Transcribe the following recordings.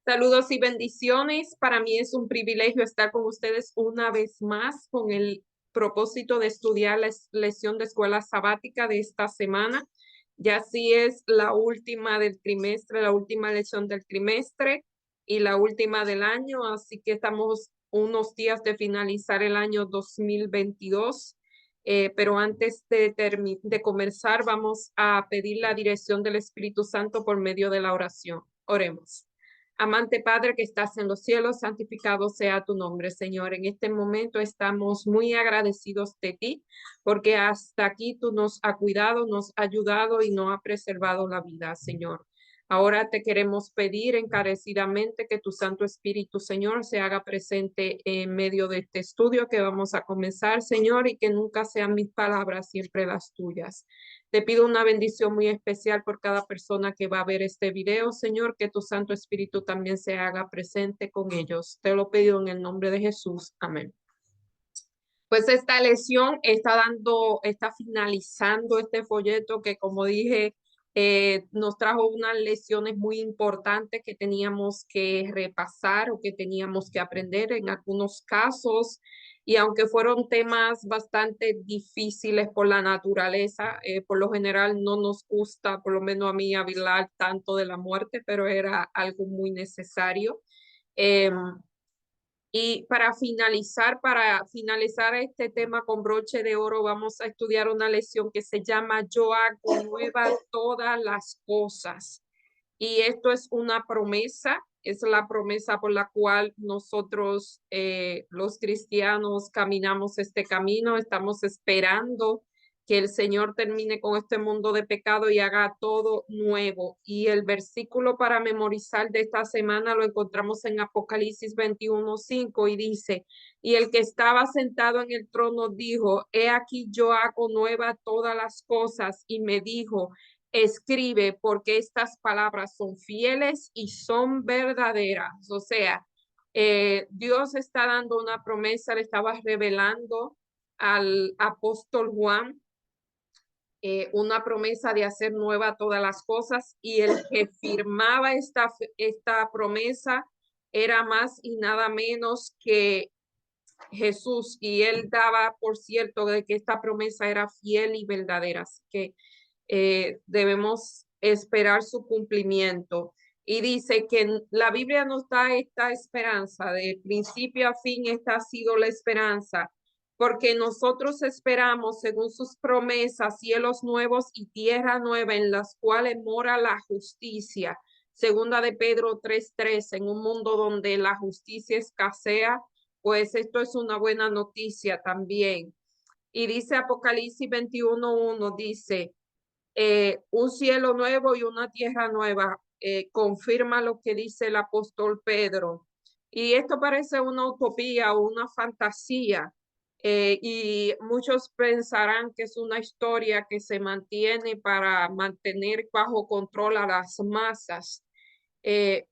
Saludos y bendiciones. Para mí es un privilegio estar con ustedes una vez más con el propósito de estudiar la lección de escuela sabática de esta semana. Ya sí es la última del trimestre, la última lección del trimestre y la última del año, así que estamos unos días de finalizar el año 2022. Pero antes de comenzar, vamos a pedir la dirección del Espíritu Santo por medio de la oración. Oremos. Amante Padre que estás en los cielos, santificado sea tu nombre, Señor. En este momento estamos muy agradecidos de ti, porque hasta aquí tú nos has cuidado, nos has ayudado y nos has preservado la vida, Señor. Ahora te queremos pedir encarecidamente que tu Santo Espíritu, Señor, se haga presente en medio de este estudio que vamos a comenzar, Señor, y que nunca sean mis palabras, siempre las tuyas. Te pido una bendición muy especial por cada persona que va a ver este video, Señor, que tu Santo Espíritu también se haga presente con ellos. Te lo pido en el nombre de Jesús. Amén. Pues esta lección está finalizando este folleto que, como dije, nos trajo unas lecciones muy importantes que teníamos que repasar o que teníamos que aprender en algunos casos. Y aunque fueron temas bastante difíciles por la naturaleza, por lo general no nos gusta, por lo menos a mí, hablar tanto de la muerte, pero era algo muy necesario. Em, y para finalizar este tema con broche de oro, vamos a estudiar una lección que se llama Yo hago nuevas todas las cosas. Y esto es una promesa, es la promesa por la cual nosotros, los cristianos, caminamos este camino. Estamos esperando que el Señor termine con este mundo de pecado y haga todo nuevo. Y el versículo para memorizar de esta semana lo encontramos en Apocalipsis 21:5 y dice, y el que estaba sentado en el trono dijo, he aquí yo hago nueva todas las cosas, y me dijo, escribe porque estas palabras son fieles y son verdaderas. O sea, Dios está dando una promesa, le estaba revelando al apóstol Juan una promesa de hacer nueva todas las cosas, y el que firmaba esta promesa era más y nada menos que Jesús, y él daba por cierto de que esta promesa era fiel y verdadera, así que debemos esperar su cumplimiento. Y dice que la Biblia nos da esta esperanza, de principio a fin esta ha sido la esperanza, porque nosotros esperamos según sus promesas cielos nuevos y tierra nueva en las cuales mora la justicia. Segunda de Pedro 3:3, en un mundo donde la justicia escasea, pues esto es una buena noticia también. Y dice Apocalipsis 21:1, dice, un cielo nuevo y una tierra nueva, confirma lo que dice el apóstol Pedro. Y esto parece una utopía o una fantasía, y muchos pensarán que es una historia que se mantiene para mantener bajo control a las masas. Eh,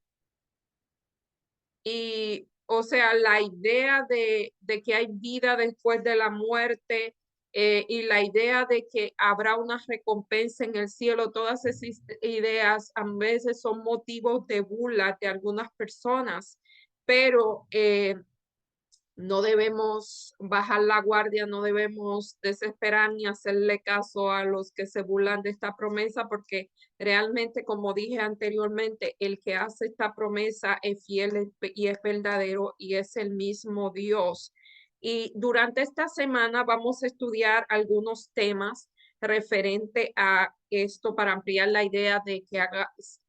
y, o sea, la idea de que hay vida después de la muerte, y la idea de que habrá una recompensa en el cielo, todas esas ideas a veces son motivos de burla de algunas personas, pero no debemos bajar la guardia, no debemos desesperar ni hacerle caso a los que se burlan de esta promesa, porque realmente, como dije anteriormente, el que hace esta promesa es fiel y es verdadero y es el mismo Dios. Y durante esta semana vamos a estudiar algunos temas referente a esto para ampliar la idea de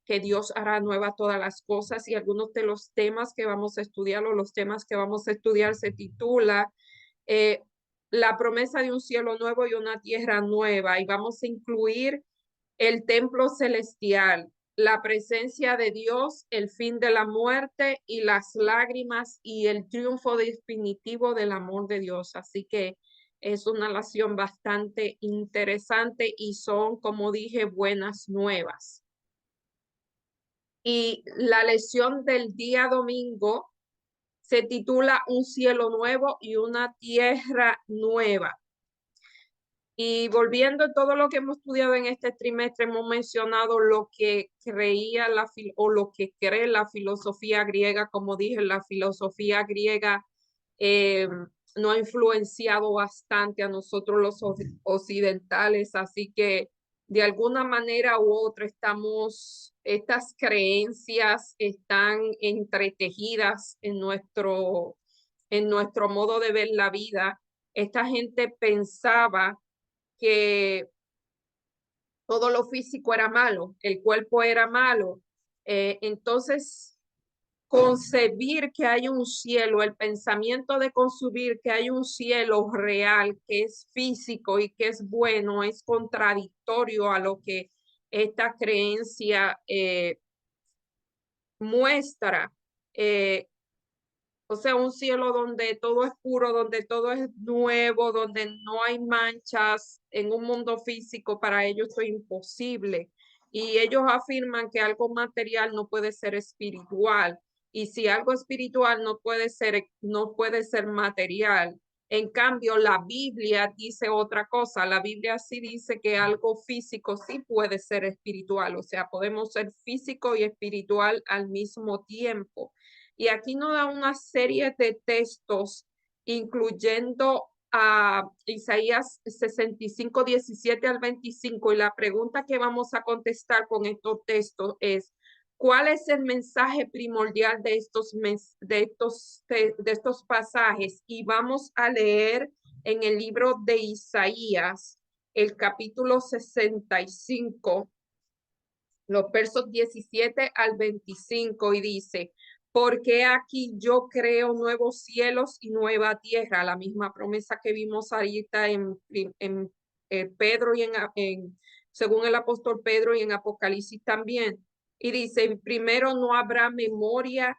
que Dios hará nuevas todas las cosas, y algunos de los temas que vamos a estudiar o los temas que vamos a estudiar se titula eh, La promesa de un cielo nuevo y una tierra nueva, y vamos a incluir el templo celestial, la presencia de Dios, el fin de la muerte y las lágrimas y el triunfo definitivo del amor de Dios. Así que es una lección bastante interesante y son, como dije, buenas nuevas. Y la lección del día domingo se titula Un cielo nuevo y una tierra nueva. Y volviendo a todo lo que hemos estudiado en este trimestre, hemos mencionado lo que creía o lo que cree la filosofía griega. Como dije, la filosofía griega eh, nos ha influenciado bastante a nosotros los occidentales, así que de alguna manera u otra estas creencias están entretejidas en nuestro modo de ver la vida. Esta gente pensaba que todo lo físico era malo, el cuerpo era malo. Entonces, concebir que hay un cielo, el pensamiento de concebir que hay un cielo real, que es físico y que es bueno, es contradictorio a lo que esta creencia muestra. Eh, o sea, un cielo donde todo es puro, donde todo es nuevo, donde no hay manchas en un mundo físico, para ellos esto es imposible. Y ellos afirman que algo material no puede ser espiritual. Y si algo espiritual no puede ser material. En cambio, la Biblia dice otra cosa. La Biblia sí dice que algo físico sí puede ser espiritual. O sea, podemos ser físico y espiritual al mismo tiempo. Y aquí nos da una serie de textos, incluyendo a Isaías 65, 17 al 25. Y la pregunta que vamos a contestar con estos textos es, ¿cuál es el mensaje primordial de estos pasajes? Y vamos a leer en el libro de Isaías, el capítulo 65, los versos 17 al 25, y dice, porque aquí yo creo nuevos cielos y nueva tierra, la misma promesa que vimos ahorita en Pedro y según el apóstol Pedro, y en Apocalipsis también. Y dice, primero no habrá memoria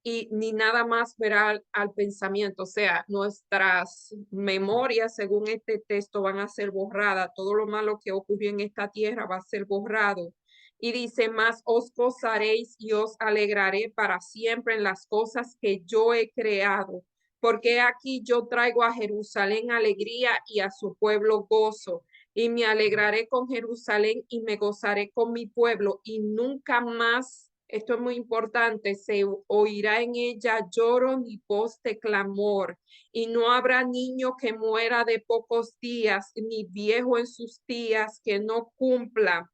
y ni nada más verá al pensamiento. O sea, nuestras memorias, según este texto, van a ser borradas. Todo lo malo que ocurrió en esta tierra va a ser borrado. Y dice, más os gozaréis y os alegraré para siempre en las cosas que yo he creado. Porque aquí yo traigo a Jerusalén alegría y a su pueblo gozo. Y me alegraré con Jerusalén y me gozaré con mi pueblo. Y nunca más, esto es muy importante, se oirá en ella lloro ni voz de clamor. Y no habrá niño que muera de pocos días, ni viejo en sus días que no cumpla,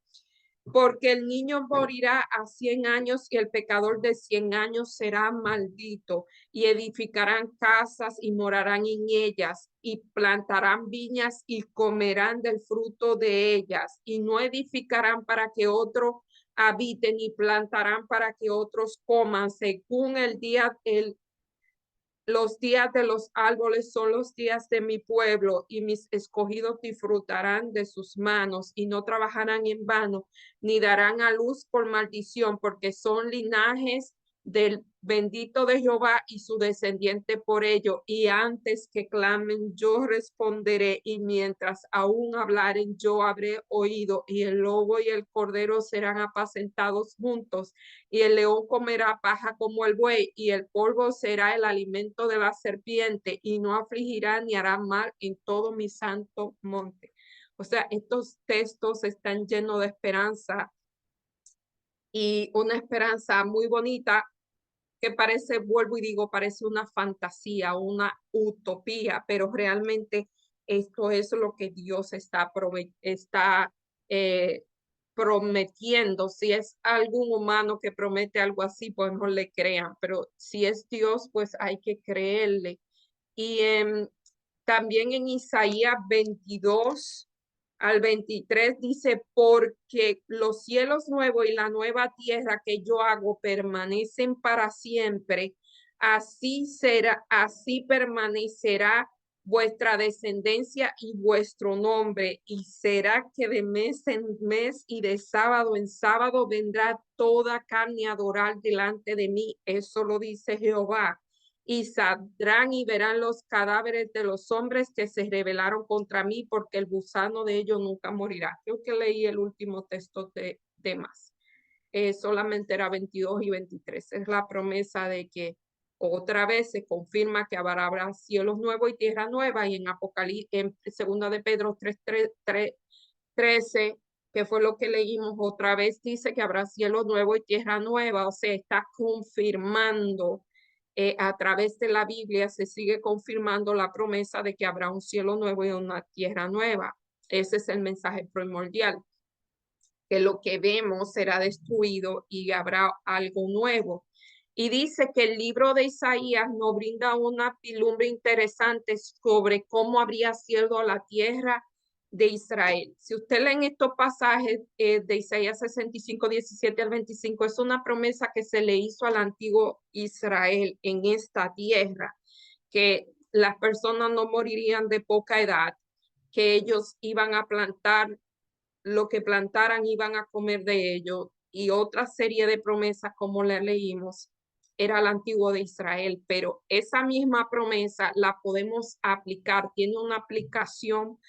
porque el niño morirá a 100 años y el pecador de 100 años será maldito. Y edificarán casas y morarán en ellas, y plantarán viñas y comerán del fruto de ellas. Y no edificarán para que otro habite, ni plantarán para que otros coman, según los días de los árboles son los días de mi pueblo, y mis escogidos disfrutarán de sus manos, y no trabajarán en vano, ni darán a luz por maldición, porque son linajes del bendito de Jehová y su descendiente por ello. Y antes que clamen, yo responderé, y mientras aún hablaren, yo habré oído. Y el lobo y el cordero serán apacentados juntos, y el león comerá paja como el buey, y el polvo será el alimento de la serpiente, y no afligirá ni hará mal en todo mi santo monte. O sea, estos textos están llenos de esperanza, y una esperanza muy bonita que parece, vuelvo y digo, parece una fantasía, una utopía, pero realmente esto es lo que Dios está prometiendo. Si es algún humano que promete algo así, pues no le crean, pero si es Dios, pues hay que creerle. Y también en Isaías 22 al 23 dice, porque los cielos nuevos y la nueva tierra que yo hago permanecen para siempre, así será, así permanecerá vuestra descendencia y vuestro nombre, y será que de mes en mes y de sábado en sábado vendrá toda carne a adorar delante de mí. Eso lo dice Jehová. Y saldrán y verán los cadáveres de los hombres que se rebelaron contra mí, porque el gusano de ellos nunca morirá. Creo que leí el último texto de más. Solamente era 22 y 23. Es la promesa de que Otra vez se confirma que habrá cielos nuevos y tierra nueva, y en Apocalipsis, en 2 de Pedro 13, que fue lo que leímos, otra vez dice que habrá cielo nuevo y tierra nueva. O sea, está confirmando a través de la Biblia, se sigue confirmando la promesa de que habrá un cielo nuevo y una tierra nueva. Ese es el mensaje primordial, que lo que vemos será destruido y habrá algo nuevo. Y dice que el libro de Isaías nos brinda una pilumbre interesante sobre cómo habría sido la tierra de Israel. Si usted lee en estos pasajes de Isaías 65, 17 al 25, es una promesa que se le hizo al antiguo Israel en esta tierra, que las personas no morirían de poca edad, que ellos iban a plantar lo que plantaran, iban a comer de ello, y otra serie de promesas, como le leímos, era el antiguo de Israel. Pero esa misma promesa la podemos aplicar, tiene una aplicación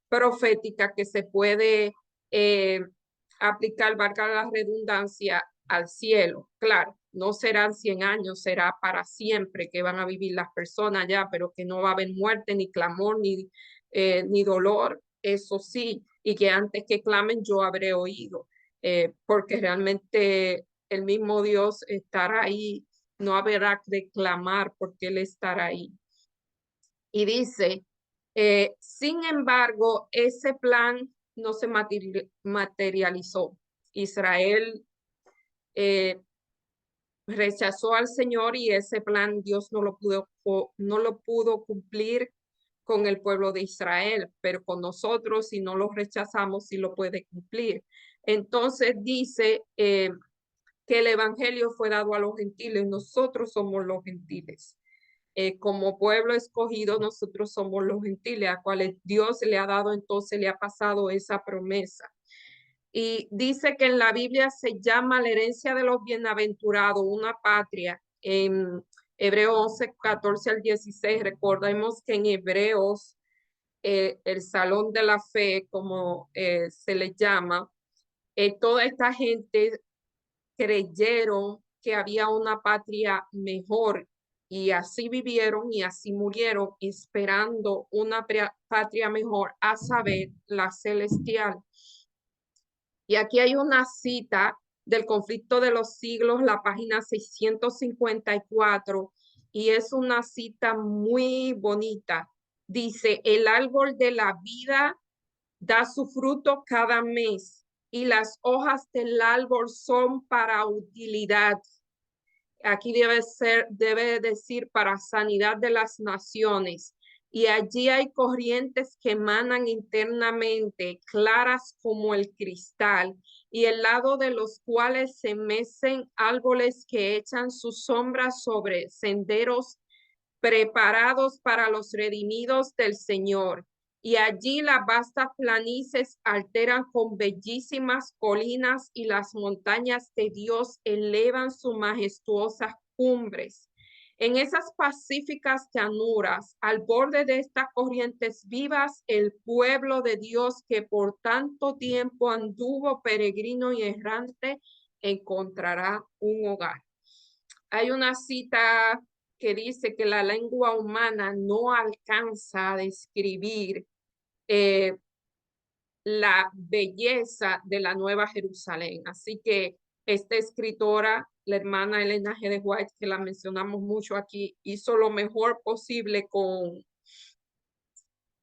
profética que se puede aplicar, valga la redundancia, al cielo. Claro, no serán 100 años, será para siempre que van a vivir las personas ya, pero que no va a haber muerte, ni clamor, ni dolor, eso sí, y que antes que clamen yo habré oído, porque realmente el mismo Dios estará ahí, no habrá que clamar porque Él estará ahí. Y dice, sin embargo, ese plan no se materializó. Israel rechazó al Señor, y ese plan Dios no lo pudo cumplir con el pueblo de Israel, pero con nosotros, si no lo rechazamos, sí lo puede cumplir. Entonces dice que el evangelio fue dado a los gentiles, nosotros somos los gentiles. Como pueblo escogido, nosotros somos los gentiles, a cuales Dios le ha dado, entonces le ha pasado esa promesa. Y dice que en la Biblia se llama la herencia de los bienaventurados una patria. En Hebreos 11, 14 al 16, recordemos que en Hebreos, el salón de la fe, como se le llama, toda esta gente creyeron que había una patria mejor, y así vivieron y así murieron esperando una patria mejor, a saber, la celestial. Y aquí hay una cita del Conflicto de los Siglos, la página 654, y es una cita muy bonita. Dice, el árbol de la vida da su fruto cada mes, y las hojas del árbol son para utilidad. Aquí debe decir para sanidad de las naciones. Y allí hay corrientes que emanan internamente, claras como el cristal, y el lado de los cuales se mecen árboles que echan sus sombras sobre senderos preparados para los redimidos del Señor. Y allí las vastas planicies alteran con bellísimas colinas, y las montañas de Dios elevan sus majestuosas cumbres. En esas pacíficas llanuras, al borde de estas corrientes vivas, el pueblo de Dios, que por tanto tiempo anduvo peregrino y errante, encontrará un hogar. Hay una cita que dice que la lengua humana no alcanza a describir la belleza de la Nueva Jerusalén. Así que esta escritora, la hermana Elena G. de White, que la mencionamos mucho aquí, hizo lo mejor posible con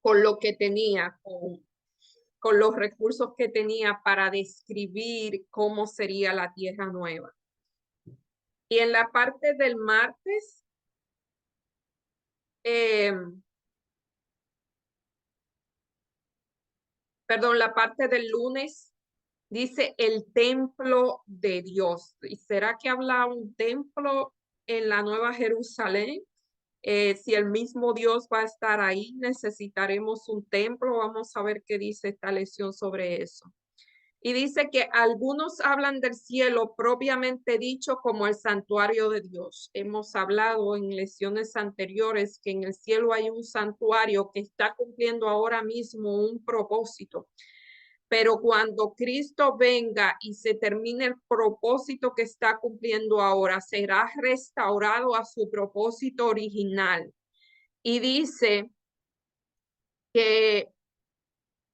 lo que tenía, con los recursos que tenía para describir cómo sería la tierra nueva. Y en la parte del martes, la parte del lunes dice el templo de Dios. ¿Y será que habla un templo en la Nueva Jerusalén? Si el mismo Dios va a estar ahí, necesitaremos un templo. Vamos a ver qué dice esta lección sobre eso. Y dice que algunos hablan del cielo propiamente dicho como el santuario de Dios. Hemos hablado en lecciones anteriores que en el cielo hay un santuario que está cumpliendo ahora mismo un propósito. Pero cuando Cristo venga y se termine el propósito que está cumpliendo ahora, será restaurado a su propósito original. Y dice que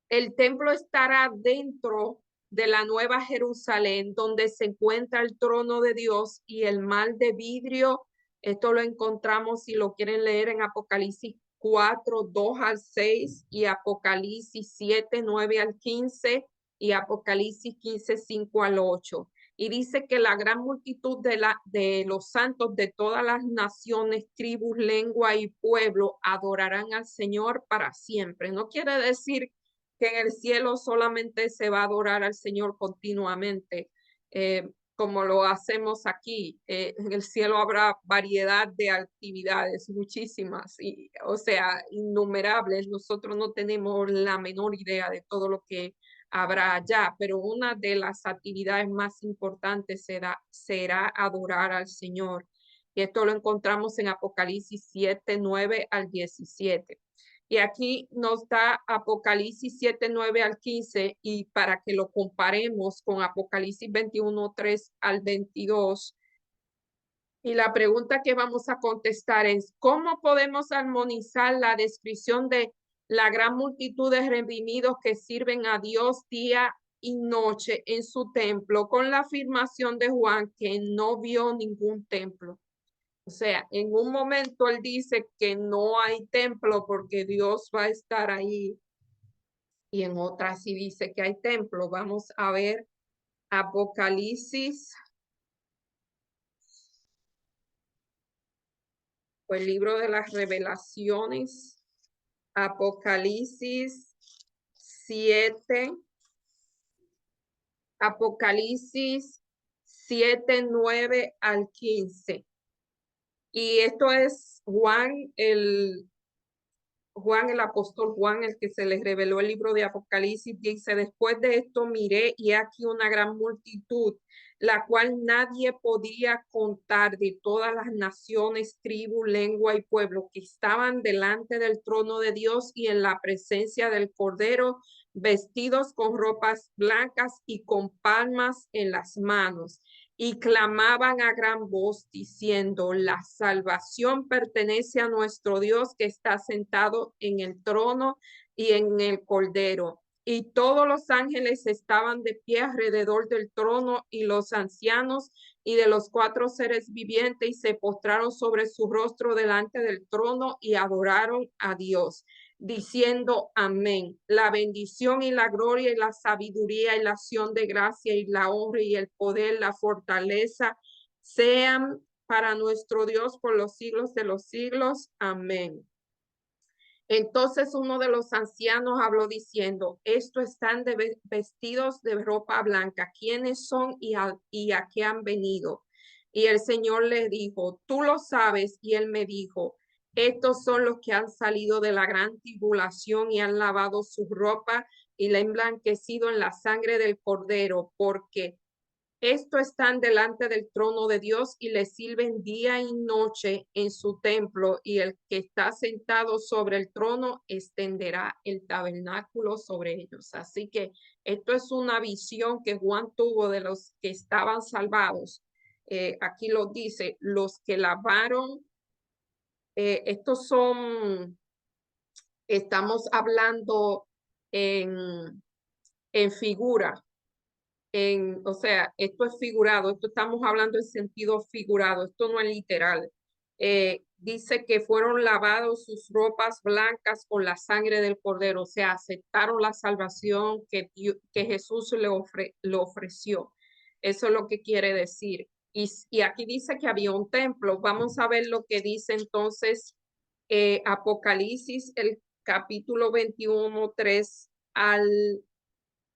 el templo estará dentro de la Nueva Jerusalén, donde se encuentra el trono de Dios y el mar de vidrio. Esto lo encontramos, si lo quieren leer, en Apocalipsis 4, 2 al 6 y Apocalipsis 7, 9 al 15 y Apocalipsis 15, 5 al 8. Y dice que la gran multitud de los santos de todas las naciones, tribus, lengua y pueblo adorarán al Señor para siempre. No quiere decir que en el cielo solamente se va a adorar al Señor continuamente, como lo hacemos aquí. En el cielo habrá variedad de actividades, muchísimas, y, o sea, innumerables. Nosotros no tenemos la menor idea de todo lo que habrá allá, pero una de las actividades más importantes será adorar al Señor. Y esto lo encontramos en Apocalipsis 7, 9 al 17. Y aquí nos da Apocalipsis 7, 9 al 15 y para que lo comparemos con Apocalipsis 21, 3 al 22. Y la pregunta que vamos a contestar es, ¿cómo podemos armonizar la descripción de la gran multitud de redimidos que sirven a Dios día y noche en su templo con la afirmación de Juan que no vio ningún templo? O sea, en un momento él dice que no hay templo porque Dios va a estar ahí y en otra sí dice que hay templo. Vamos a ver Apocalipsis, o el libro de las revelaciones, Apocalipsis 7, Apocalipsis 7, 9 al 15. Y esto es Juan, el apóstol Juan, el que se les reveló el libro de Apocalipsis, dice, después de esto miré y aquí una gran multitud, la cual nadie podía contar, de todas las naciones, tribu, lengua y pueblo, que estaban delante del trono de Dios y en la presencia del Cordero, vestidos con ropas blancas y con palmas en las manos, y clamaban a gran voz diciendo, la salvación pertenece a nuestro Dios que está sentado en el trono y en el Cordero. Y todos los ángeles estaban de pie alrededor del trono y los ancianos y de los cuatro seres vivientes y se postraron sobre su rostro delante del trono y adoraron a Dios, diciendo amén. La bendición y la gloria y la sabiduría y la acción de gracia y la honra y el poder, la fortaleza sean para nuestro Dios por los siglos de los siglos. Amén. Entonces uno de los ancianos habló diciendo, esto están vestidos de ropa blanca. ¿Quiénes son y a qué han venido? Y el Señor le dijo, tú lo sabes. Y él me dijo, estos son los que han salido de la gran tribulación y han lavado su ropa y la han emblanquecido en la sangre del Cordero, porque esto están delante del trono de Dios y le sirven día y noche en su templo, y el que está sentado sobre el trono extenderá el tabernáculo sobre ellos. Así que esto es una visión que Juan tuvo de los que estaban salvados. Aquí lo dice, los que lavaron, estos son, estamos hablando en figura. O sea, esto es figurado, esto estamos hablando en sentido figurado, esto no es literal. Dice que fueron lavados sus ropas blancas con la sangre del Cordero, o sea, aceptaron la salvación que Jesús le ofreció. Eso es lo que quiere decir. Y aquí dice que había un templo. Vamos a ver lo que dice entonces Apocalipsis, el capítulo 21, 3 al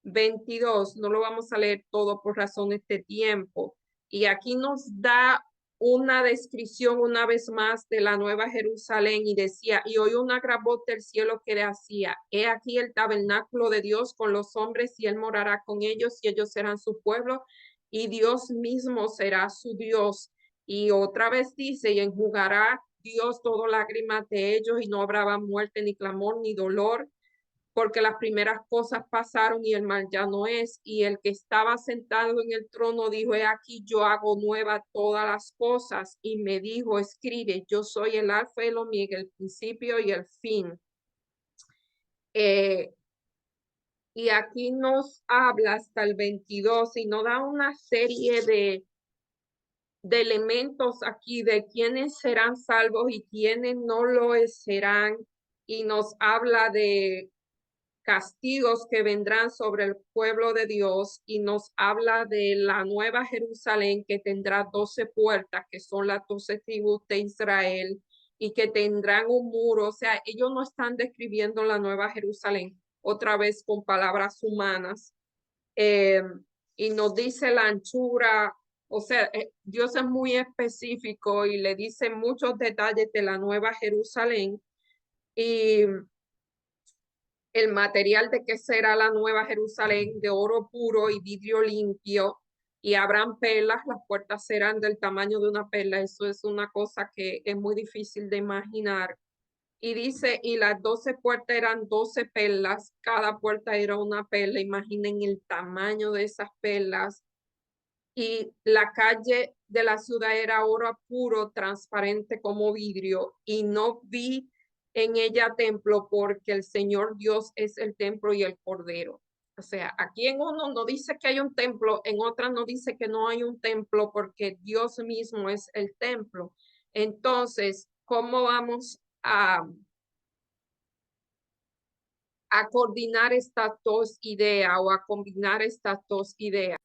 22, no lo vamos a leer todo por razones de tiempo. Y aquí nos da una descripción una vez más de la Nueva Jerusalén y decía, y hoy una gran voz del cielo que decía, he aquí el tabernáculo de Dios con los hombres y él morará con ellos y ellos serán su pueblo y Dios mismo será su Dios. Y otra vez dice, y enjugará Dios todo lágrimas de ellos y no habrá muerte ni clamor ni dolor, porque las primeras cosas pasaron y el mal ya no es. Y el que estaba sentado en el trono dijo, he aquí yo hago nueva todas las cosas. Y me dijo, escribe, yo soy el alfa y el omega, el principio y el fin. Y aquí nos habla hasta el 22 y nos da una serie de elementos aquí de quiénes serán salvos y quiénes no lo serán. Y nos habla de castigos que vendrán sobre el pueblo de Dios y nos habla de la nueva Jerusalén que tendrá 12 puertas, que son las 12 tribus de Israel y que tendrán un muro. O sea, ellos no están describiendo la nueva Jerusalén otra vez con palabras humanas. Y nos dice la anchura, o sea, Dios es muy específico y le dice muchos detalles de la nueva Jerusalén. Y el material de que será la nueva Jerusalén, de oro puro y vidrio limpio, y habrán perlas, las puertas serán del tamaño de una perla. Eso es una cosa que es muy difícil de imaginar. Y dice, y las 12 puertas eran 12 perlas, cada puerta era una perla. Imaginen el tamaño de esas perlas. Y la calle de la ciudad era oro puro, transparente como vidrio, y no vi en ella templo, porque el Señor Dios es el templo y el Cordero. O sea, aquí en uno no dice que hay un templo, en otra no dice que no hay un templo, porque Dios mismo es el templo. Entonces, ¿cómo vamos a coordinar estas dos ideas o a combinar estas dos ideas?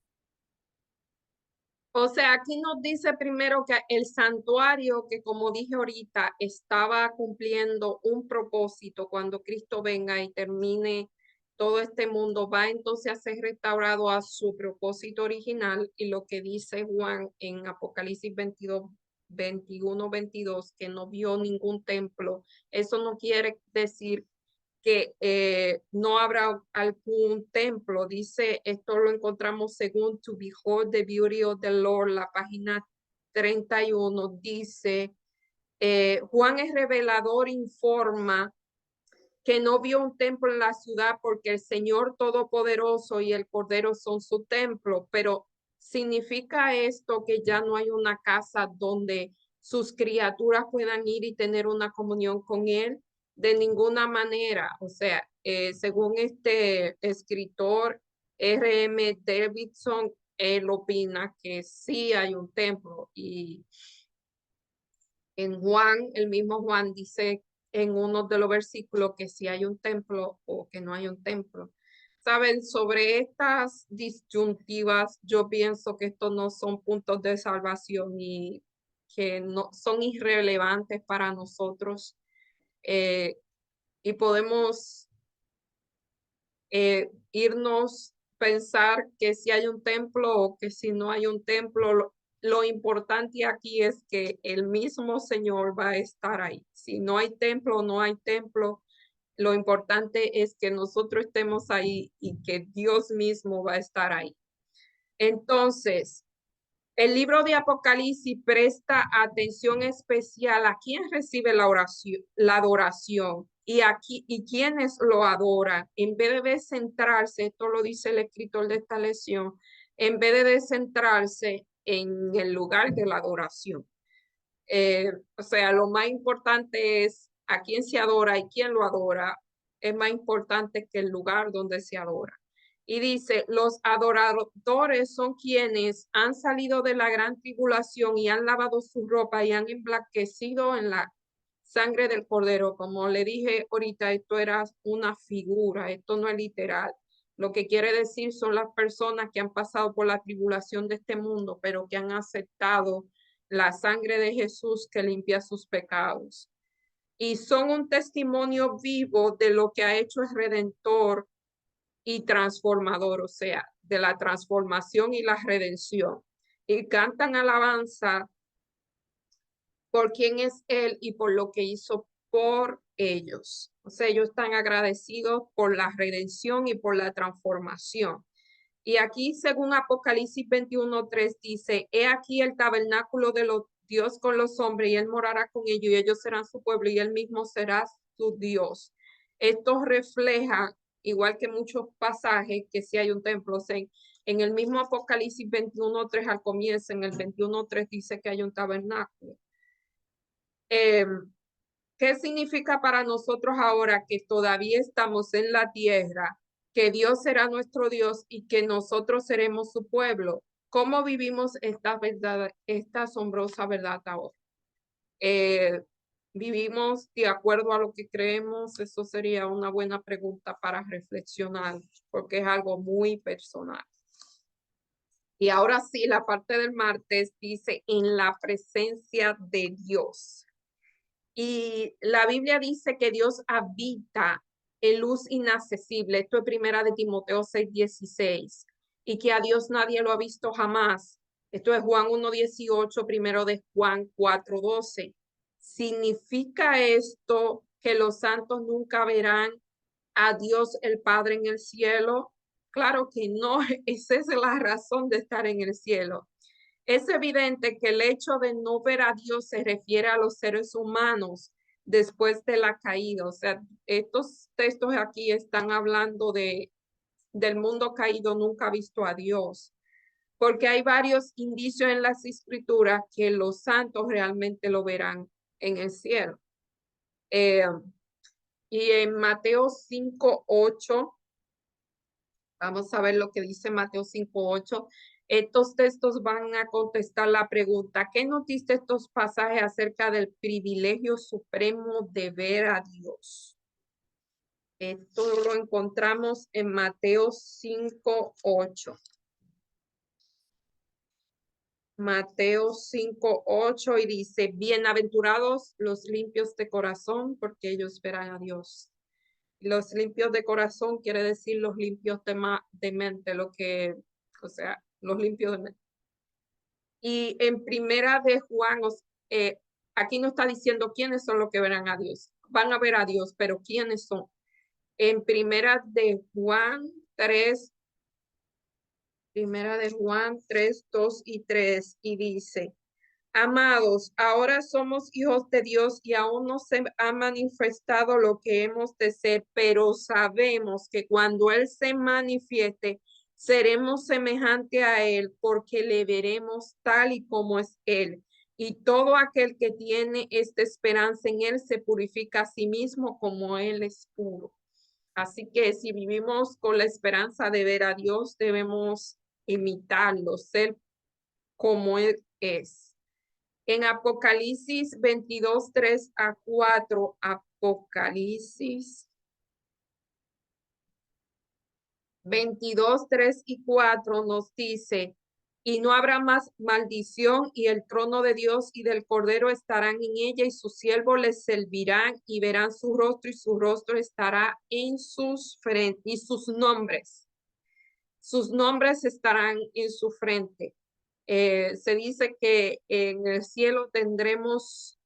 O sea, aquí nos dice primero que el santuario, que como dije ahorita, estaba cumpliendo un propósito cuando Cristo venga y termine todo este mundo, va entonces a ser restaurado a su propósito original. Y lo que dice Juan en Apocalipsis 22, 21, 22, que no vio ningún templo, eso no quiere decir que no habrá algún templo. Dice, esto lo encontramos según To Behold the Beauty of the Lord, la página 31, dice, Juan es revelador, informa que no vio un templo en la ciudad porque el Señor Todopoderoso y el Cordero son su templo, pero ¿significa esto que ya no hay una casa donde sus criaturas puedan ir y tener una comunión con Él? De ninguna manera. O sea, según este escritor R.M. Davidson, él opina que sí hay un templo, y en Juan, el mismo Juan dice en uno de los versículos que si hay un templo o que no hay un templo. Saben, sobre estas disyuntivas, yo pienso que estos no son puntos de salvación y que no son irrelevantes para nosotros, eh, y podemos irnos pensar que si hay un templo o que si no hay un templo. Lo importante aquí es que el mismo Señor va a estar ahí. Si no hay templo o no hay templo, lo importante es que nosotros estemos ahí y que Dios mismo va a estar ahí. Entonces, el libro de Apocalipsis presta atención especial a quién recibe la oración, la adoración, y aquí y quienes lo adoran. En vez de centrarse, esto lo dice el escritor de esta lección, en vez de centrarse en el lugar de la adoración. O sea, lo más importante es a quién se adora y quién lo adora. Es más importante que el lugar donde se adora. Y dice, los adoradores son quienes han salido de la gran tribulación y han lavado su ropa y han emblanquecido en la sangre del Cordero. Como le dije ahorita, esto era una figura, esto no es literal. Lo que quiere decir son las personas que han pasado por la tribulación de este mundo, pero que han aceptado la sangre de Jesús que limpia sus pecados. Y son un testimonio vivo de lo que ha hecho el Redentor y transformador, o sea, de la transformación y la redención. Y cantan alabanza por quién es Él y por lo que hizo por ellos. O sea, ellos están agradecidos por la redención y por la transformación. Y aquí, según Apocalipsis 21:3, dice, he aquí el tabernáculo de los Dios con los hombres, y Él morará con ellos, y ellos serán su pueblo, y Él mismo será su Dios. Esto refleja igual que muchos pasajes que sí hay un templo. O sea, en el mismo Apocalipsis 21:3 al comienzo, en el 21:3 dice que hay un tabernáculo. ¿Qué significa para nosotros ahora que todavía estamos en la tierra, que Dios será nuestro Dios y que nosotros seremos su pueblo? ¿Cómo vivimos esta verdad, esta asombrosa verdad ahora? ¿Vivimos de acuerdo a lo que creemos? Eso sería una buena pregunta para reflexionar, porque es algo muy personal. Y ahora sí, la parte del martes dice en la presencia de Dios. Y la Biblia dice que Dios habita en luz inaccesible. Esto es primera de Timoteo 6:16. Y que a Dios nadie lo ha visto jamás. Esto es Juan 1:18, primero de Juan 4:12. ¿Significa esto que los santos nunca verán a Dios el Padre en el cielo? Claro que no, esa es la razón de estar en el cielo. Es evidente que el hecho de no ver a Dios se refiere a los seres humanos después de la caída. O sea, estos textos aquí están hablando del mundo caído, nunca visto a Dios, porque hay varios indicios en las escrituras que los santos realmente lo verán en el cielo. Y en Mateo 5:8, vamos a ver lo que dice Mateo 5:8. Estos textos van a contestar la pregunta, ¿qué nos dice estos pasajes acerca del privilegio supremo de ver a Dios? Esto lo encontramos en Mateo 5:8. Mateo 5:8 y dice, bienaventurados los limpios de corazón, porque ellos verán a Dios. Los limpios de corazón quiere decir los limpios de mente, o sea, los limpios de mente. Y en primera de Juan, aquí no está diciendo quiénes son los que verán a Dios. Van a ver a Dios, pero quiénes son. En primera de Juan 3, 2 y 3, y dice, amados, ahora somos hijos de Dios y aún no se ha manifestado lo que hemos de ser, pero sabemos que cuando Él se manifieste, seremos semejante a Él porque le veremos tal y como es Él. Y todo aquel que tiene esta esperanza en Él se purifica a sí mismo como Él es puro. Así que si vivimos con la esperanza de ver a Dios, debemos imitarlo, ser como Él es. En Apocalipsis 22, 3 a 4, Apocalipsis 22, 3 y 4 nos dice, y no habrá más maldición, y el trono de Dios y del Cordero estarán en ella, y sus siervos les servirán, y verán su rostro, y su rostro estará en sus frentes, y sus nombres estarán en su frente. Se dice que en el cielo tendremos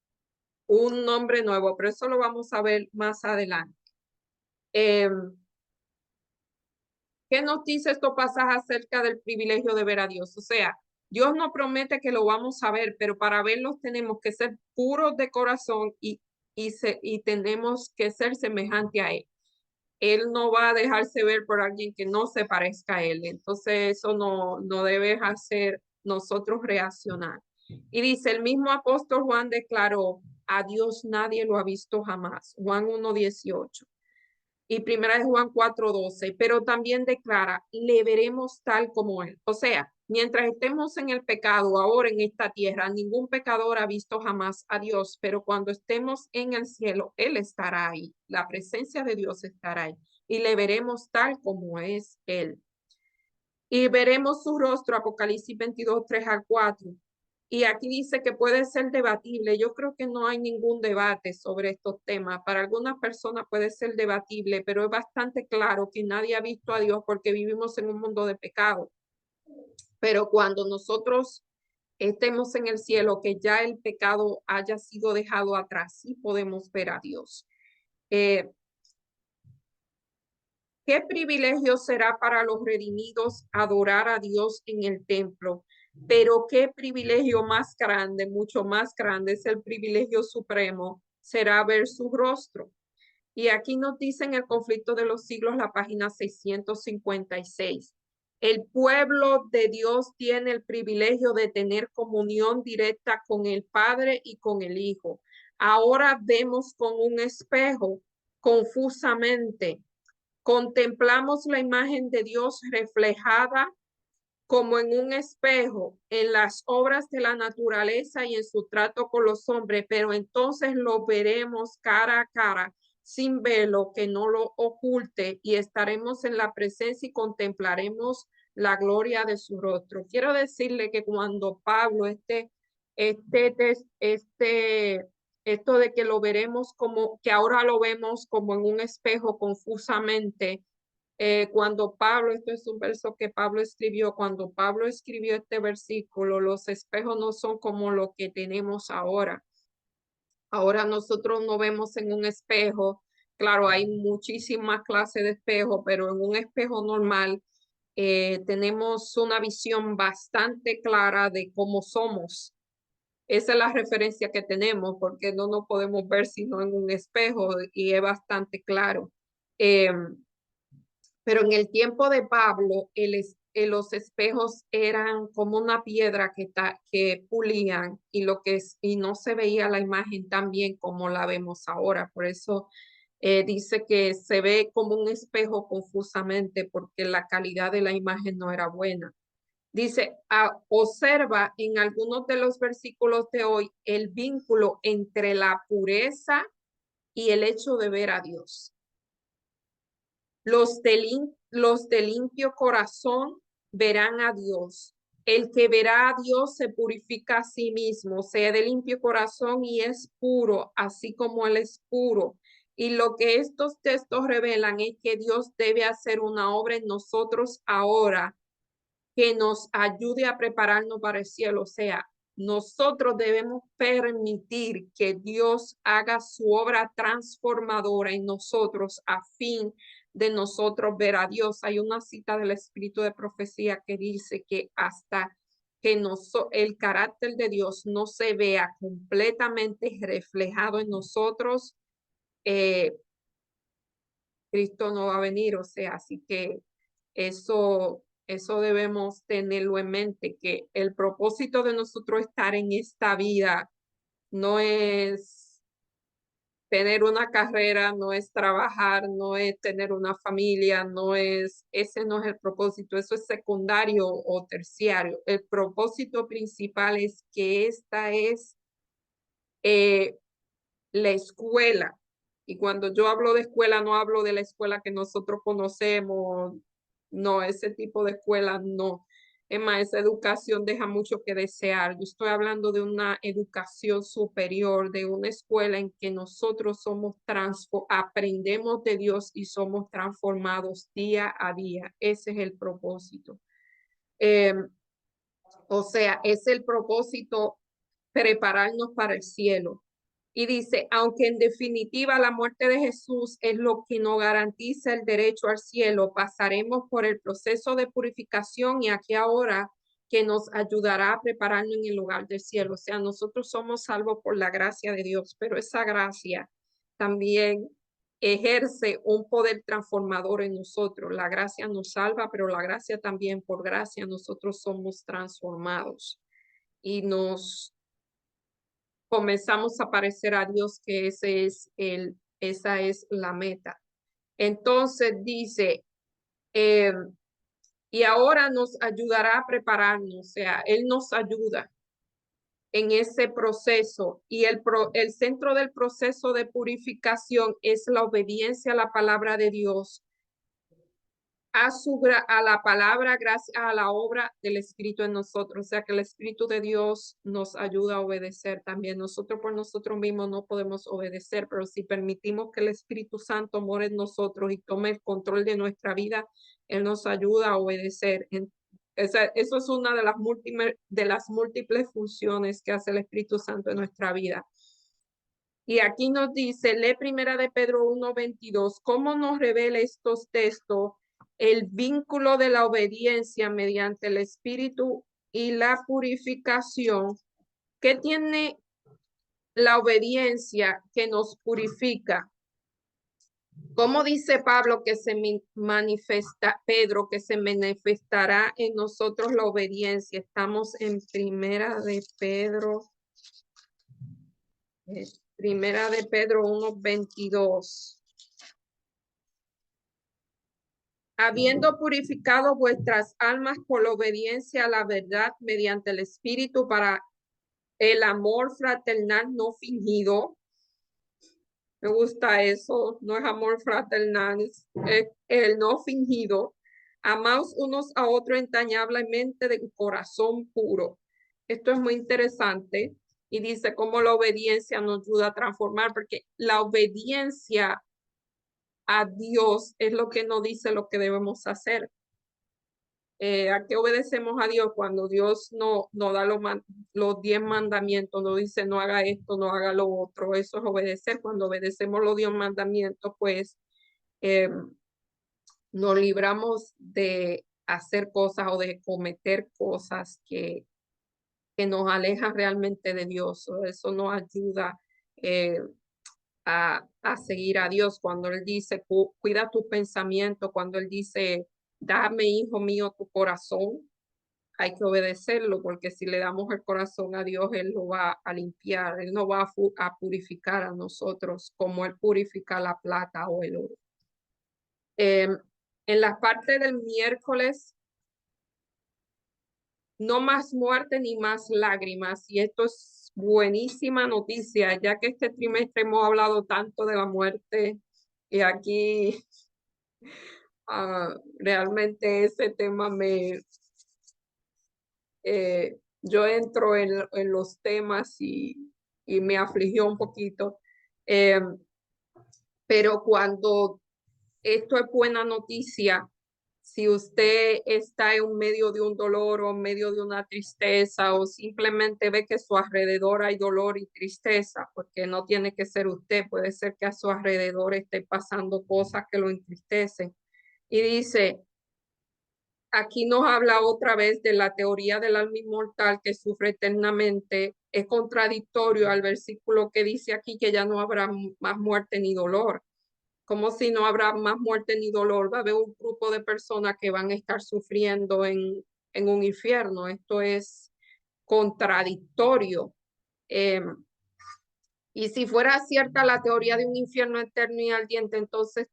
un nombre nuevo, pero eso lo vamos a ver más adelante. ¿Qué nos dice esto pasaje acerca del privilegio de ver a Dios? O sea, Dios no promete que lo vamos a ver, pero para verlos tenemos que ser puros de corazón y tenemos que ser semejante a Él. Él no va a dejarse ver por alguien que no se parezca a Él. Entonces eso no debe hacer nosotros reaccionar. Y dice, el mismo apóstol Juan declaró, a Dios nadie lo ha visto jamás. Juan 1:18. Y primera de Juan 4:12, pero también declara, le veremos tal como Él. O sea, mientras estemos en el pecado ahora en esta tierra, ningún pecador ha visto jamás a Dios, pero cuando estemos en el cielo, Él estará ahí, la presencia de Dios estará ahí y le veremos tal como es Él. Y veremos su rostro, Apocalipsis 22, 3 al 4. Y aquí dice que puede ser debatible. Yo creo que no hay ningún debate sobre estos temas. Para algunas personas puede ser debatible, pero es bastante claro que nadie ha visto a Dios porque vivimos en un mundo de pecado. Pero cuando nosotros estemos en el cielo, que ya el pecado haya sido dejado atrás, sí podemos ver a Dios. ¿Qué privilegio será para los redimidos adorar a Dios en el templo? Pero qué privilegio más grande, mucho más grande, es el privilegio supremo, será ver su rostro. Y aquí nos dicen el conflicto de los siglos, la página 656. El pueblo de Dios tiene el privilegio de tener comunión directa con el Padre y con el Hijo. Ahora vemos con un espejo confusamente. Contemplamos la imagen de Dios reflejada como en un espejo en las obras de la naturaleza y en su trato con los hombres, pero entonces lo veremos cara a cara sin velo que no lo oculte y estaremos en la presencia y contemplaremos la gloria de su rostro. Quiero decirle que cuando Pablo, esto de que lo veremos como, que ahora lo vemos como en un espejo confusamente, cuando Pablo, esto es un verso que Pablo escribió, cuando Pablo escribió este versículo, los espejos no son como lo que tenemos ahora. Ahora nosotros no vemos en un espejo, claro, hay muchísimas clases de espejo, pero en un espejo normal tenemos una visión bastante clara de cómo somos. Esa es la referencia que tenemos, porque no nos podemos ver sino en un espejo y es bastante claro. Pero en el tiempo de Pablo, los espejos eran como una piedra que pulían y no se veía la imagen tan bien como la vemos ahora. Por eso dice que se ve como un espejo confusamente porque la calidad de la imagen no era buena. Dice, observa en algunos de los versículos de hoy el vínculo entre la pureza y el hecho de ver a Dios. Los de limpio corazón verán a Dios. El que verá a Dios se purifica a sí mismo, sea de limpio corazón y es puro, así como Él es puro. Y lo que estos textos revelan es que Dios debe hacer una obra en nosotros ahora que nos ayude a prepararnos para el cielo. O sea, nosotros debemos permitir que Dios haga su obra transformadora en nosotros a fin de nosotros ver a Dios. Hay una cita del Espíritu de Profecía que dice que hasta que el carácter de Dios no se vea completamente reflejado en nosotros, eh, Cristo no va a venir. O sea, así que eso debemos tenerlo en mente, que el propósito de nosotros estar en esta vida no es tener una carrera, no es trabajar, no es tener una familia, ese no es el propósito, eso es secundario o terciario. El propósito principal es que esta es eh, la escuela. Y cuando yo hablo de escuela, no hablo de la escuela que nosotros conocemos, no, ese tipo de escuela no. Es más, esa educación deja mucho que desear. Yo estoy hablando de una educación superior, de una escuela en que nosotros aprendemos de Dios y somos transformados día a día. Ese es el propósito. Eh, o sea, es el propósito prepararnos para el cielo. Y dice, aunque en definitiva la muerte de Jesús es lo que nos garantiza el derecho al cielo, pasaremos por el proceso de purificación y aquí ahora que nos ayudará a prepararnos en el lugar del cielo. O sea, nosotros somos salvos por la gracia de Dios, pero esa gracia también ejerce un poder transformador en nosotros. La gracia nos salva, pero la gracia también, por gracia, nosotros somos transformados y nos comenzamos a parecer a Dios, que esa es la meta. Entonces dice, eh, y ahora nos ayudará a prepararnos, o sea, Él nos ayuda en ese proceso y el centro del proceso de purificación es la obediencia a la palabra de Dios, a la palabra gracias a la obra del Espíritu en nosotros. O sea que el Espíritu de Dios nos ayuda a obedecer también. Nosotros por nosotros mismos no podemos obedecer, pero si permitimos que el Espíritu Santo more en nosotros y tome el control de nuestra vida, Él nos ayuda a obedecer. Eso es una de las múltiples funciones que hace el Espíritu Santo en nuestra vida. Y aquí nos dice, lee primera de Pedro 1:22, ¿cómo nos revela estos textos el vínculo de la obediencia mediante el Espíritu y la purificación? ¿Qué tiene la obediencia que nos purifica? ¿Cómo dice Pablo que manifiesta, Pedro, que se manifestará en nosotros la obediencia? Estamos en Primera de Pedro 1:22. Habiendo purificado vuestras almas por la obediencia a la verdad mediante el Espíritu para el amor fraternal no fingido. Me gusta eso, no es amor fraternal, es el no fingido. Amaos unos a otros entrañablemente de corazón puro. Esto es muy interesante y dice cómo la obediencia nos ayuda a transformar, porque la obediencia a Dios es lo que nos dice lo que debemos hacer. ¿A qué obedecemos a Dios cuando Dios no da los 10 mandamientos? No dice no haga esto, no haga lo otro. Eso es obedecer. Cuando obedecemos los 10 mandamientos, pues eh, nos libramos de hacer cosas o de cometer cosas que nos alejan realmente de Dios. Eso nos ayuda eh, a seguir a Dios. Cuando Él dice, cuida tu pensamiento, cuando Él dice, dame, hijo mío, tu corazón, hay que obedecerlo, porque si le damos el corazón a Dios, Él lo va a limpiar, Él no va a purificar a nosotros como Él purifica la plata o el oro. En la parte del miércoles, no más muerte ni más lágrimas, y esto es buenísima noticia, ya que este trimestre hemos hablado tanto de la muerte y aquí realmente ese tema yo entro en los temas y me afligió un poquito. Eh, pero cuando esto es buena noticia, si usted está en medio de un dolor o en medio de una tristeza o simplemente ve que a su alrededor hay dolor y tristeza, porque no tiene que ser usted, puede ser que a su alrededor esté pasando cosas que lo entristecen. Y dice, aquí nos habla otra vez de la teoría del alma inmortal que sufre eternamente. Es contradictorio al versículo que dice aquí que ya no habrá más muerte ni dolor. Como si no habrá más muerte ni dolor, va a haber un grupo de personas que van a estar sufriendo en un infierno. Esto es contradictorio. Eh, y si fuera cierta la teoría de un infierno eterno y ardiente, entonces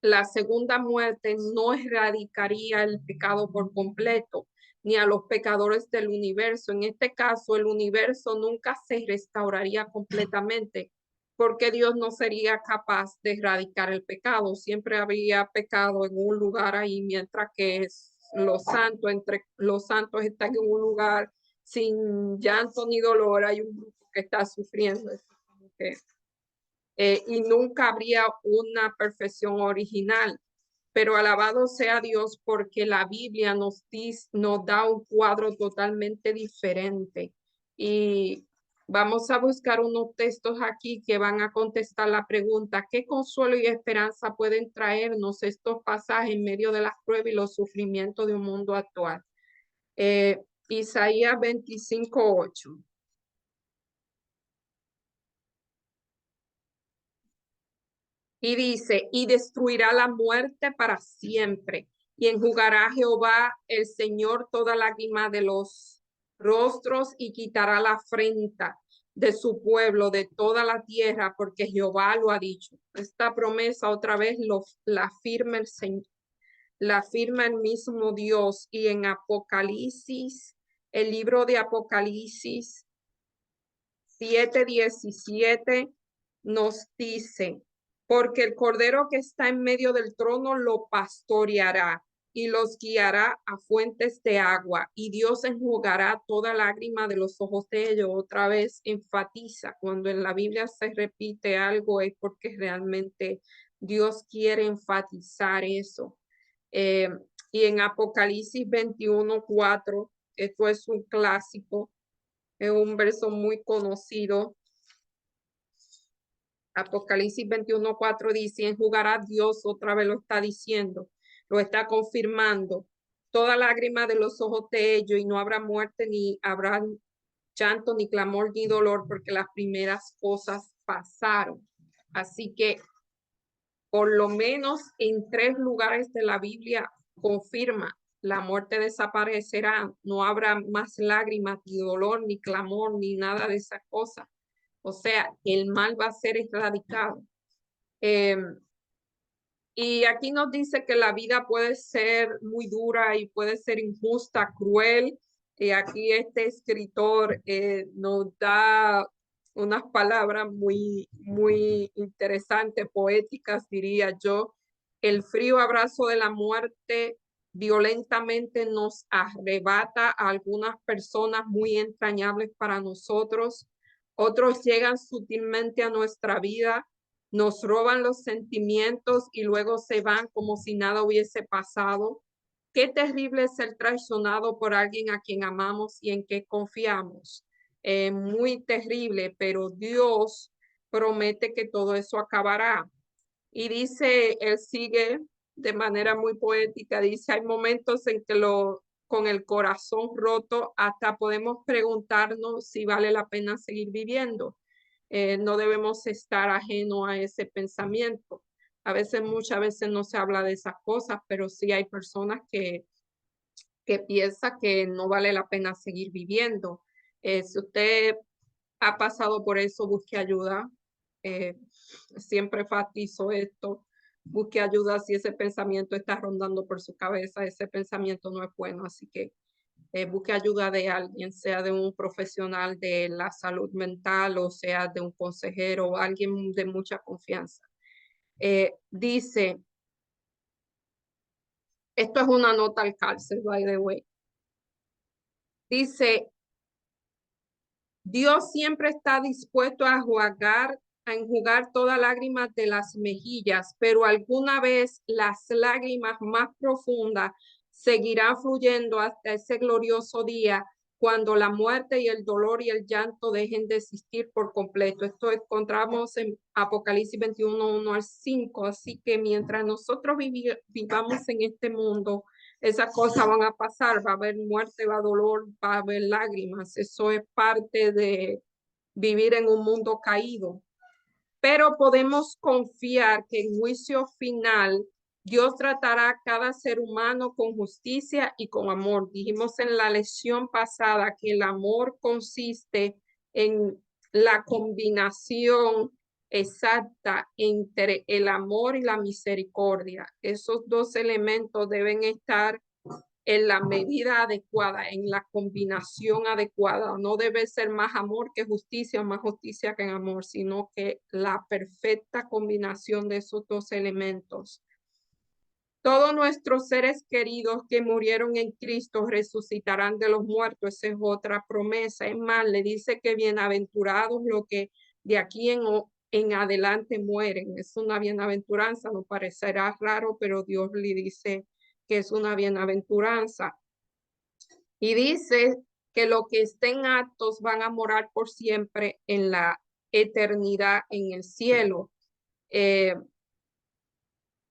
la segunda muerte no erradicaría el pecado por completo, ni a los pecadores del universo. En este caso, el universo nunca se restauraría completamente, porque Dios no sería capaz de erradicar el pecado. Siempre habría pecado en un lugar ahí, mientras que entre los santos están en un lugar sin llanto ni dolor. Hay un grupo que está sufriendo. Y nunca habría una perfección original. Pero alabado sea Dios porque la Biblia nos da un cuadro totalmente diferente. Y vamos a buscar unos textos aquí que van a contestar la pregunta, ¿qué consuelo y esperanza pueden traernos estos pasajes en medio de las pruebas y los sufrimientos de un mundo actual? Isaías 25:8. Y dice, y destruirá la muerte para siempre, y enjugará Jehová el Señor toda lágrima de los rostros, y quitará la afrenta de su pueblo, de toda la tierra, porque Jehová lo ha dicho. Esta promesa otra vez la firma el Señor, la firma el mismo Dios, y en Apocalipsis, el libro de Apocalipsis 7:17 nos dice, porque el cordero que está en medio del trono lo pastoreará y los guiará a fuentes de agua, y Dios enjugará toda lágrima de los ojos de ellos. Otra vez enfatiza, cuando en la Biblia se repite algo es porque realmente Dios quiere enfatizar eso. Eh, y en Apocalipsis 21:4, esto es un clásico, es un verso muy conocido. Apocalipsis 21:4 dice, enjugará Dios, otra vez lo está diciendo, lo está confirmando, toda lágrima de los ojos de ellos, y no habrá muerte, ni habrá llanto, ni clamor, ni dolor, porque las primeras cosas pasaron. Así que por lo menos en 3 lugares de la Biblia confirma, la muerte desaparecerá, no habrá más lágrimas, ni dolor, ni clamor, ni nada de esas cosas. O sea, el mal va a ser erradicado. Y aquí nos dice que la vida puede ser muy dura y puede ser injusta, cruel. Y aquí este escritor nos da unas palabras muy interesantes, poéticas, diría yo. El frío abrazo de la muerte violentamente nos arrebata a algunas personas muy entrañables para nosotros. Otros llegan sutilmente a nuestra vida, nos roban los sentimientos y luego se van como si nada hubiese pasado. Qué terrible es ser traicionado por alguien a quien amamos y en que confiamos. Muy terrible, pero Dios promete que todo eso acabará. Y dice, él sigue de manera muy poética, dice, hay momentos en que con el corazón roto hasta podemos preguntarnos si vale la pena seguir viviendo. No debemos estar ajeno a ese pensamiento. A veces, muchas veces no se habla de esas cosas, pero sí hay personas que piensan que no vale la pena seguir viviendo. Si usted ha pasado por eso, busque ayuda. Eh, Siempre enfatizo esto. Busque ayuda si ese pensamiento está rondando por su cabeza. Ese pensamiento no es bueno, así que busque ayuda de alguien, sea de un profesional de la salud mental o sea de un consejero o alguien de mucha confianza. Dice, esto es una nota al cárcel, by the way. Dice, Dios siempre está dispuesto a enjugar todas lágrimas de las mejillas, pero alguna vez las lágrimas más profundas seguirán fluyendo hasta ese glorioso día cuando la muerte y el dolor y el llanto dejen de existir por completo. Esto encontramos en Apocalipsis 21, 1 al 5. Así que mientras nosotros vivamos en este mundo, esas cosas van a pasar, va a haber muerte, va a haber dolor, va a haber lágrimas. Eso es parte de vivir en un mundo caído. Pero podemos confiar que en juicio final Dios tratará a cada ser humano con justicia y con amor. Dijimos en la lección pasada que el amor consiste en la combinación exacta entre el amor y la misericordia. Esos dos elementos deben estar en la medida adecuada, en la combinación adecuada. No debe ser más amor que justicia, más justicia que amor, sino que la perfecta combinación de esos dos elementos. Todos nuestros seres queridos que murieron en Cristo resucitarán de los muertos. Esa es otra promesa. Es más, le dice que bienaventurados los que de aquí en adelante mueren. Es una bienaventuranza, no parecerá raro, pero Dios le dice que es una bienaventuranza. Y dice que los que estén aptos van a morar por siempre en la eternidad en el cielo.